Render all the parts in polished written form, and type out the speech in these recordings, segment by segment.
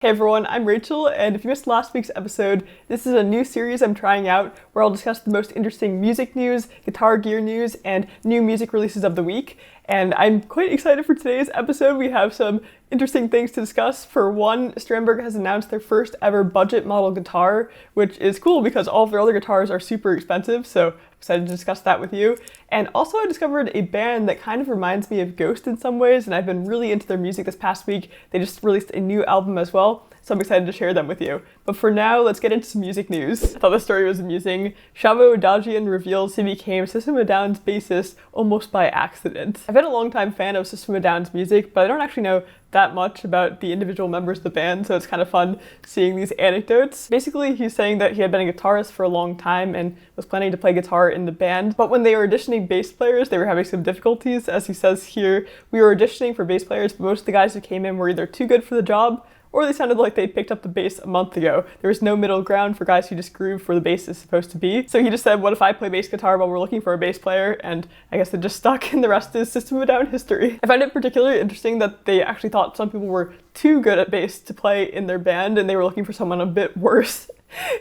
Hey everyone, I'm Rachel, and if you missed last week's episode, this is a new series I'm trying out where I'll discuss the most interesting music news, guitar gear news, and new music releases of the week. And I'm quite excited for today's episode. We have some interesting things to discuss. For one, Strandberg has announced their first ever budget model guitar, which is cool because all of their other guitars are super expensive, so I'm excited to discuss that with you. And also I discovered a band that kind of reminds me of Ghost in some ways, and I've been really into their music this past week. They just released a new album as well, so I'm excited to share them with you. But for now, let's get into some music news. I thought the story was amusing. Shavo Dajian reveals he became System of a Down's bassist almost by accident. I've been a long-time fan of System of a Down's music, but I don't actually know that much about the individual members of the band, so it's kind of fun seeing these anecdotes. Basically, he's saying that he had been a guitarist for a long time and was planning to play guitar in the band, but when they were auditioning bass players, they were having some difficulties. As he says here, we were auditioning for bass players, but most of the guys who came in were either too good for the job, or they sounded like they picked up the bass a month ago. There was no middle ground for guys who just groove where the bass is supposed to be. So he just said, what if I play bass guitar while we're looking for a bass player? And I guess it just stuck, and the rest is System of a Down history. I find it particularly interesting that they actually thought some people were too good at bass to play in their band, and they were looking for someone a bit worse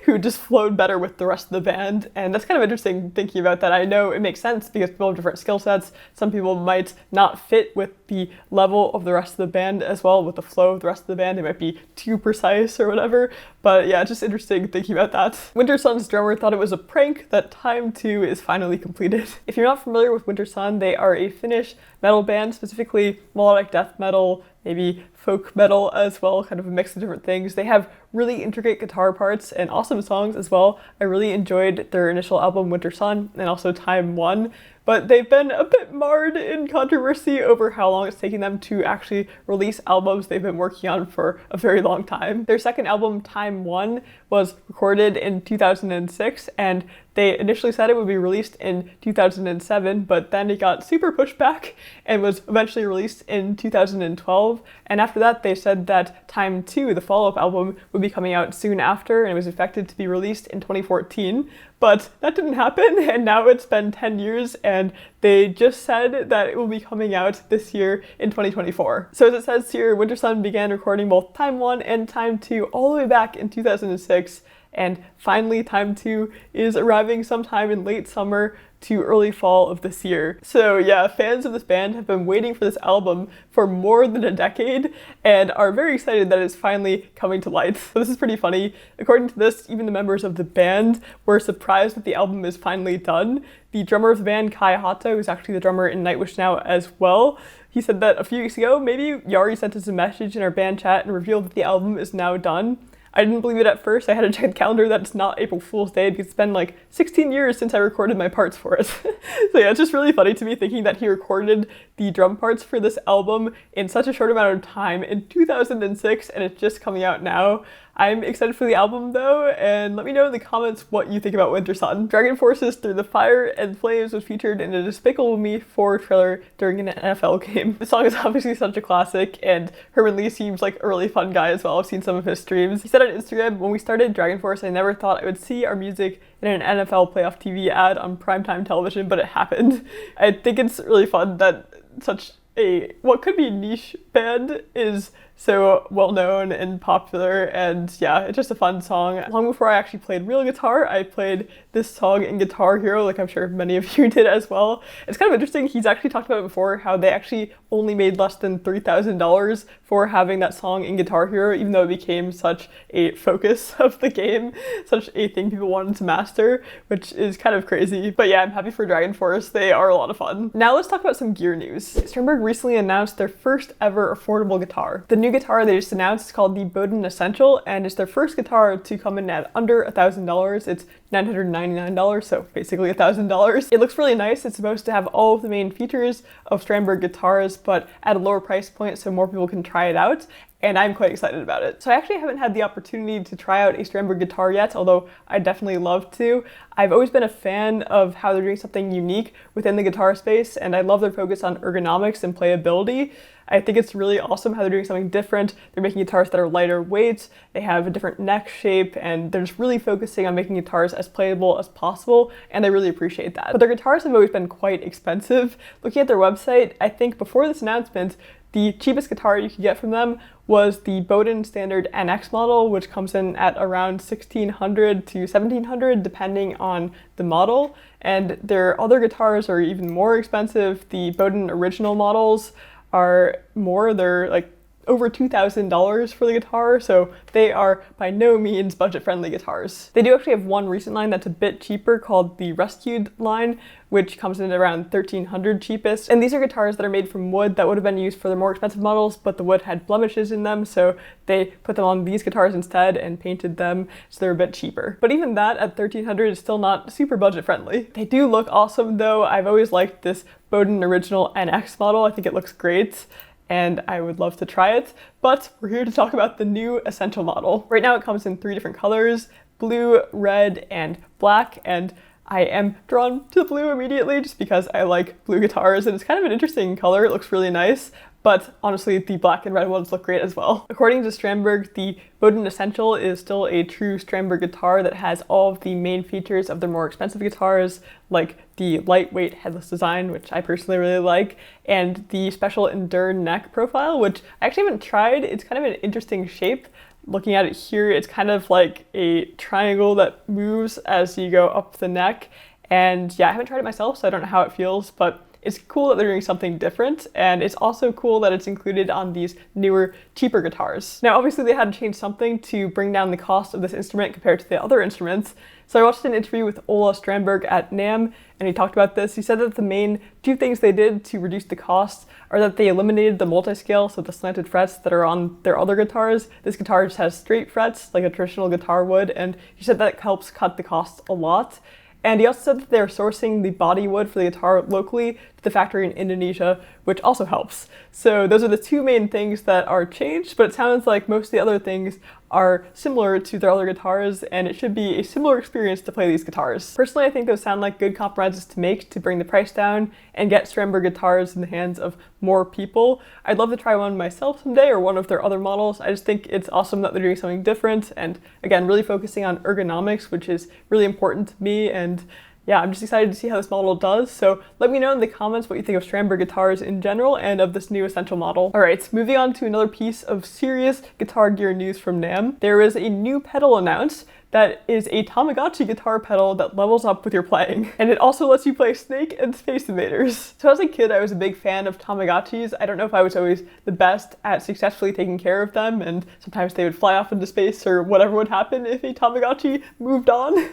who just flowed better with the rest of the band. And that's kind of interesting thinking about that. I know it makes sense because people have different skill sets. Some people might not fit with the level of the rest of the band as well, with the flow of the rest of the band. They might be too precise or whatever. But yeah, just interesting thinking about that. Wintersun's drummer thought it was a prank that Time 2 is finally completed. If you're not familiar with Wintersun, they are a Finnish metal band, specifically melodic death metal, maybe folk metal as well, kind of a mix of different things. They have really intricate guitar parts and awesome songs as well. I really enjoyed their initial album Wintersun and also Time 1, but they've been a bit marred in controversy over how long it's taking them to actually release albums they've been working on for a very long time. Their second album, Time 1, was recorded in 2006, and they initially said it would be released in 2007, but then it got super pushed back and was eventually released in 2012. And after that, they said that Time 2, the follow-up album, would be coming out soon after, and it was expected to be released in 2014. But that didn't happen, and now it's been 10 years, and they just said that it will be coming out this year in 2024. So as it says here, Wintersun began recording both Time 1 and Time 2 all the way back in 2006, and finally Time 2 is arriving sometime in late summer to early fall of this year. So yeah, fans of this band have been waiting for this album for more than a decade and are very excited that it's finally coming to light. So this is pretty funny. According to this, even the members of the band were surprised that the album is finally done. The drummer of the band, Kai Hato, who's actually the drummer in Nightwish Now as well, he said that a few weeks ago, maybe Yari sent us a message in our band chat and revealed that the album is now done. I didn't believe it at first. I had to check the calendar that it's not April Fool's Day because it's been like 16 years since I recorded my parts for it. So yeah, it's just really funny to me thinking that he recorded the drum parts for this album in such a short amount of time in 2006, and it's just coming out now. I'm excited for the album though, and let me know in the comments what you think about Wintersun. DragonForce's Through the Fire and Flames was featured in a Despicable Me 4 trailer during an NFL game. The song is obviously such a classic, and Herman Lee seems like a really fun guy as well. I've seen some of his streams. He said on Instagram, when we started DragonForce, I never thought I would see our music in an NFL playoff TV ad on primetime television, but it happened. I think it's really fun that such a, what could be niche band is so well known and popular, and yeah, it's just a fun song. Long before I actually played real guitar, I played this song in Guitar Hero, like I'm sure many of you did as well. It's kind of interesting, he's actually talked about it before, how they actually only made less than $3,000 for having that song in Guitar Hero, even though it became such a focus of the game, such a thing people wanted to master, which is kind of crazy. But yeah, I'm happy for DragonForce, they are a lot of fun. Now let's talk about some gear news. Strandberg recently announced their first ever affordable guitar. The new guitar they just announced is called the Bowden Essential, and it's their first guitar to come in at under $1,000. It's $999, so basically $1,000. It looks really nice. It's supposed to have all of the main features of Strandberg guitars, but at a lower price point so more people can try it out. And I'm quite excited about it. So I actually haven't had the opportunity to try out a Strandberg guitar yet, although I'd definitely love to. I've always been a fan of how they're doing something unique within the guitar space, and I love their focus on ergonomics and playability. I think it's really awesome how they're doing something different. They're making guitars that are lighter weight, they have a different neck shape, and they're just really focusing on making guitars as playable as possible, and I really appreciate that. But their guitars have always been quite expensive. Looking at their website, I think before this announcement, The cheapest guitar you could get from them was the Bowden Standard NX model, which comes in at around $1,600 to $1,700 depending on the model. And their other guitars are even more expensive. The Bowden original models are more, they're like over $2,000 for the guitar, so they are by no means budget-friendly guitars. They do actually have one recent line that's a bit cheaper called the Rescued line, which comes in at around $1,300 cheapest. And these are guitars that are made from wood that would have been used for the more expensive models, but the wood had blemishes in them, so they put them on these guitars instead and painted them, so they're a bit cheaper. But even that at $1,300 is still not super budget-friendly. They do look awesome though. I've always liked this Bowden Original NX model. I think it looks great, and I would love to try it, but we're here to talk about the new Essential model. Right now it comes in 3 different colors, blue, red, and black, and I am drawn to blue immediately just because I like blue guitars, and it's kind of an interesting color. It looks really nice, but honestly the black and red ones look great as well. According to Strandberg, the Bowden Essential is still a true Strandberg guitar that has all of the main features of their more expensive guitars, like the lightweight headless design, which I personally really like, and the special Endure neck profile, which I actually haven't tried. It's kind of an interesting shape. Looking at it here, it's kind of like a triangle that moves as you go up the neck. And yeah, I haven't tried it myself, so I don't know how it feels, but it's cool that they're doing something different, and it's also cool that it's included on these newer, cheaper guitars. Now, obviously they had to change something to bring down the cost of this instrument compared to the other instruments. So I watched an interview with Ola Strandberg at NAMM, and he talked about this. He said that the main 2 things they did to reduce the cost are that they eliminated the multi-scale, so the slanted frets that are on their other guitars. This guitar just has straight frets, like a traditional guitar would, and he said that helps cut the cost a lot. And he also said that they're sourcing the body wood for the guitar locally to the factory in Indonesia, which also helps. So those are the 2 main things that are changed, but it sounds like most of the other things are similar to their other guitars, and it should be a similar experience to play these guitars. Personally, I think those sound like good compromises to make to bring the price down and get Strandberg guitars in the hands of more people. I'd love to try one myself someday, or one of their other models. I just think it's awesome that they're doing something different, and again, really focusing on ergonomics, which is really important to me, and yeah, I'm just excited to see how this model does. So let me know in the comments what you think of Strandberg guitars in general and of this new Essential model. All right, moving on to another piece of serious guitar gear news from NAMM. There is a new pedal announced that is a Tamagotchi guitar pedal that levels up with your playing. And it also lets you play Snake and Space Invaders. So as a kid, I was a big fan of Tamagotchis. I don't know if I was always the best at successfully taking care of them, and sometimes they would fly off into space or whatever would happen if a Tamagotchi moved on.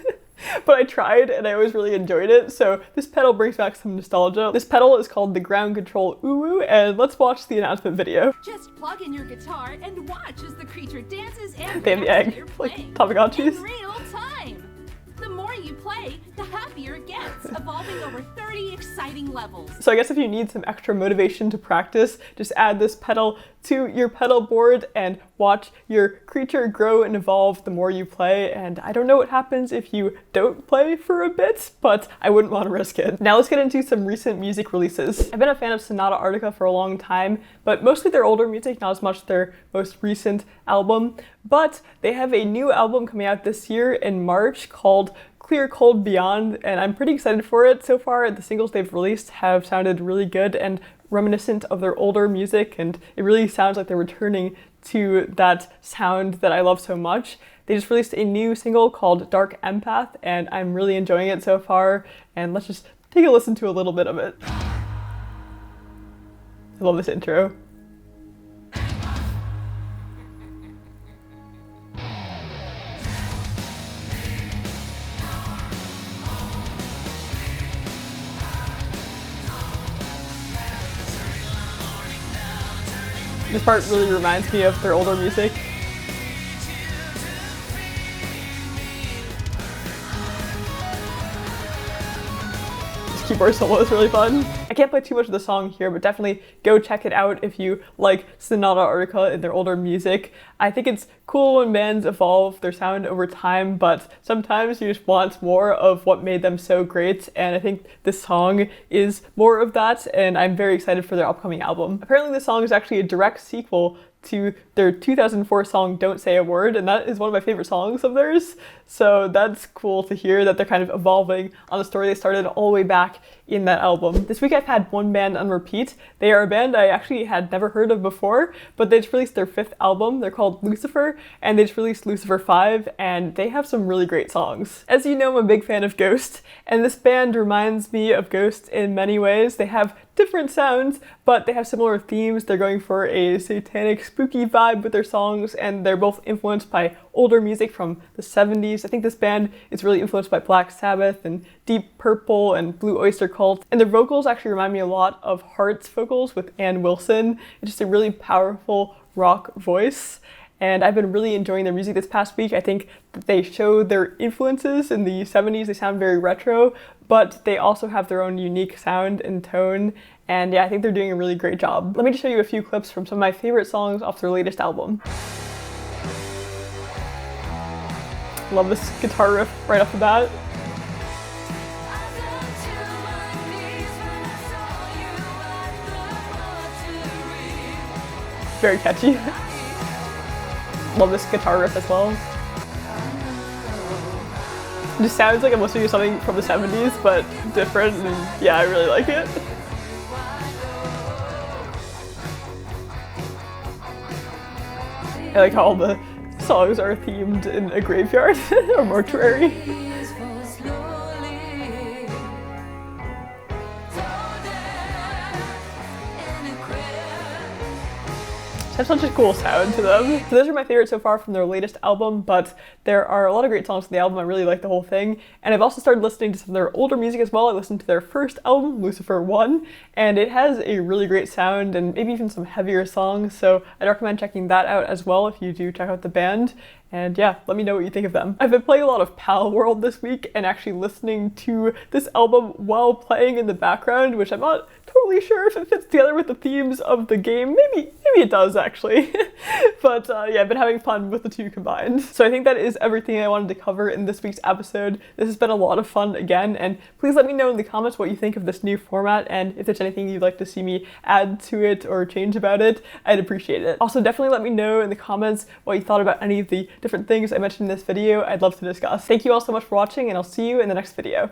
But I tried and I always really enjoyed it, so this pedal brings back some nostalgia. This pedal is called the Ground Control Uwu, and let's watch the announcement video. Just plug in your guitar and watch as the creature dances and they have the egg, like Tamagotchis. In real time. The more you play, the happier it gets, evolving over 30 exciting levels. So I guess if you need some extra motivation to practice, just add this pedal to your pedal board and watch your creature grow and evolve the more you play. And I don't know what happens if you don't play for a bit, but I wouldn't want to risk it. Now let's get into some recent music releases. I've been a fan of Sonata Arctica for a long time, but mostly their older music, not as much their most recent album. But they have a new album coming out this year in March called Clear Cold Beyond, and I'm pretty excited for it. So far, the singles they've released have sounded really good and reminiscent of their older music, and it really sounds like they're returning to that sound that I love so much. They just released a new single called Dark Empath, and I'm really enjoying it so far, and let's just take a listen to a little bit of it. I love this intro. This part really reminds me of their older music. This keyboard solo is really fun. I can't play too much of the song here, but definitely go check it out if you like Sonata Arctica and their older music. I think it's cool when bands evolve their sound over time, but sometimes you just want more of what made them so great, and I think this song is more of that, and I'm very excited for their upcoming album. Apparently this song is actually a direct sequel to their 2004 song Don't Say a Word, and that is one of my favorite songs of theirs. So that's cool to hear that they're kind of evolving on the story they started all the way back in that album. This week I've had one band on repeat. They are a band I actually had never heard of before, but they just released their 5th album. They're called Lucifer, and they just released Lucifer 5, and they have some really great songs. As you know, I'm a big fan of Ghost, and this band reminds me of Ghost in many ways. They have different sounds, but they have similar themes. They're going for a satanic, spooky vibe with their songs, and they're both influenced by older music from the 70s. I think this band is really influenced by Black Sabbath and Deep Purple and Blue Oyster Cult, and their vocals actually remind me a lot of Heart's vocals with Ann Wilson. It's just a really powerful rock voice, and I've been really enjoying their music this past week. I think that they show their influences in the 70s. They sound very retro, but they also have their own unique sound and tone, and yeah, I think they're doing a really great job. Let me just show you a few clips from some of my favorite songs off their latest album. Love this guitar riff right off the bat. Very catchy. Love this guitar riff as well. It just sounds like I'm listening to something from the 70s, but different, and yeah, I really like it. I like how all the songs are themed in a graveyard or mortuary. Have such a cool sound to them. So those are my favorites so far from their latest album, but there are a lot of great songs on the album. I really like the whole thing. And I've also started listening to some of their older music as well. I listened to their first album, Lucifer 1, and it has a really great sound and maybe even some heavier songs. So I'd recommend checking that out as well if you do check out the band. And yeah, let me know what you think of them. I've been playing a lot of Pal World this week and actually listening to this album while playing in the background, which I'm not totally sure if it fits together with the themes of the game. Maybe it does actually. But yeah, I've been having fun with the two combined. So I think that is everything I wanted to cover in this week's episode. This has been a lot of fun again, and please let me know in the comments what you think of this new format, and if there's anything you'd like to see me add to it or change about it, I'd appreciate it. Also, definitely let me know in the comments what you thought about any of the different things I mentioned in this video. I'd love to discuss. Thank you all so much for watching, and I'll see you in the next video.